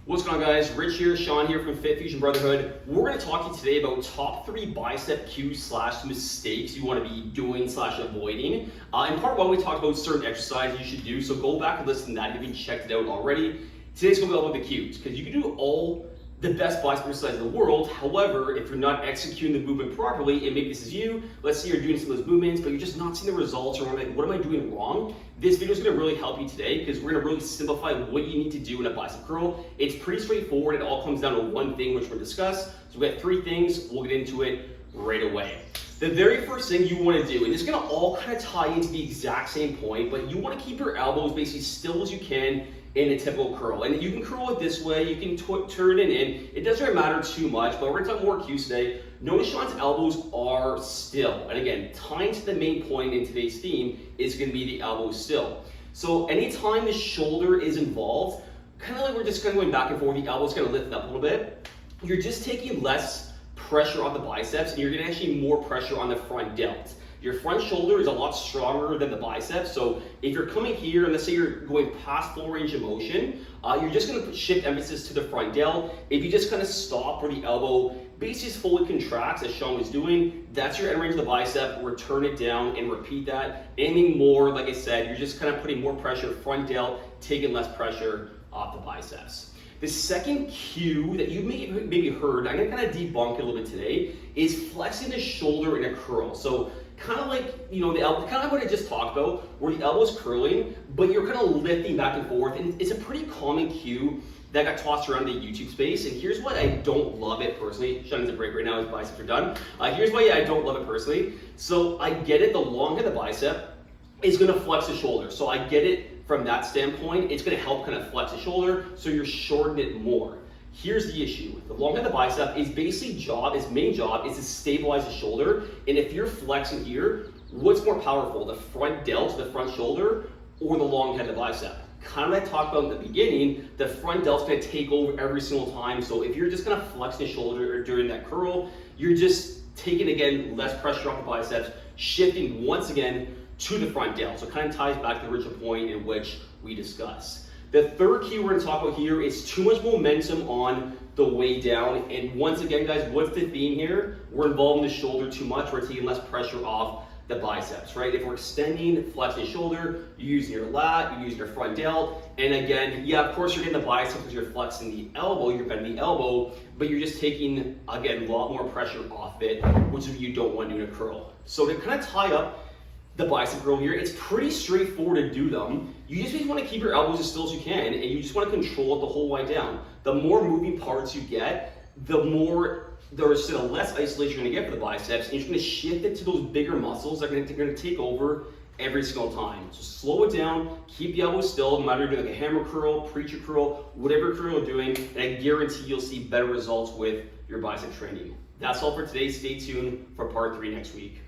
What's going on, guys? Rich here, Sean here from Fit Fusion Brotherhood. We're going to talk to you today about top 3 bicep cues / mistakes you want to be doing / avoiding. In part 1, we talked about certain exercises you should do, so go back and listen to that if you haven't checked it out already. Today's going to be all about the cues, because you can do all the best bicep exercises in the world. However, if you're not executing the movement properly, and maybe this is you, let's say you're doing some of those movements, but you're just not seeing the results, or like, what am I doing wrong? This video is going to really help you today, because we're going to really simplify what you need to do in a bicep curl. It's pretty straightforward. It all comes down to one thing, which we'll discuss. So we have 3 things. We'll get into it right away. The very first thing you want to do, and it's going to all kind of tie into the exact same point, but you want to keep your elbows basically still as you can in a typical curl. And you can curl it this way, you can turn it in. It doesn't really matter too much, but we're going to talk more cues today. Notice Sean's elbows are still. And again, tying to the main point in today's theme is going to be the elbow still. So anytime the shoulder is involved, kind of like we're just kind of going back and forth, the elbow's going to lift up a little bit. You're just taking less pressure on the biceps, and you're getting actually more pressure on the front delt. Your front shoulder is a lot stronger than the biceps, so if you're coming here, and let's say you're going past full range of motion, you're just going to shift emphasis to the front delt. If you just kind of stop where the elbow basically fully contracts, as Sean was doing, that's your end range of the bicep. Return it down and repeat that. Anything more, like I said, you're just kind of putting more pressure front delt, taking less pressure off the biceps. The second cue that you maybe heard, I'm going to kind of debunk it a little bit today, is flexing the shoulder in a curl. So kind of like, the elbow, kind of like what I just talked about, where the elbow's curling, but you're kind of lifting back and forth. And it's a pretty common cue that got tossed around the YouTube space. And here's why I don't love it personally. Sean needs a break right now, his biceps are done. Here's why I don't love it personally. So I get it, the long head of the bicep is going to flex the shoulder. So I get it from that standpoint. It's going to help kind of flex the shoulder, so you're shortening it more. Here's the issue. The long head of the bicep is basically its main job is to stabilize the shoulder. And if you're flexing here, what's more powerful, the front delt, the front shoulder, or the long head of the bicep? Kind of like I talked about in the beginning, the front delt's going to take over every single time. So if you're just going to flex the shoulder during that curl, you're just taking, again, less pressure off the biceps, shifting once again to the front delt. So it kind of ties back to the original point in which we discussed. The third key we're going to talk about here is too much momentum on the way down. And once again, guys, what's the theme here? We're involving the shoulder too much. We're taking less pressure off the biceps, right? If we're extending, flexing the shoulder, you're using your lat, you're using your front delt. And again, yeah, of course, you're getting the biceps because you're flexing the elbow, you're bending the elbow, but you're just taking, again, a lot more pressure off it, which is what you don't want to do in a curl. So to kind of tie up the bicep curl here, it's pretty straightforward to do them. You just want to keep your elbows as still as you can, and you just want to control it the whole way down. The more moving parts you get, the more there's still less isolation you're going to get for the biceps, and you're going to shift it to those bigger muscles that are going to take over every single time. So slow it down, keep the elbows still, no matter if you're doing like a hammer curl, preacher curl, whatever curl you're doing, and I guarantee you'll see better results with your bicep training. That's all for today. Stay tuned for part 3 next week.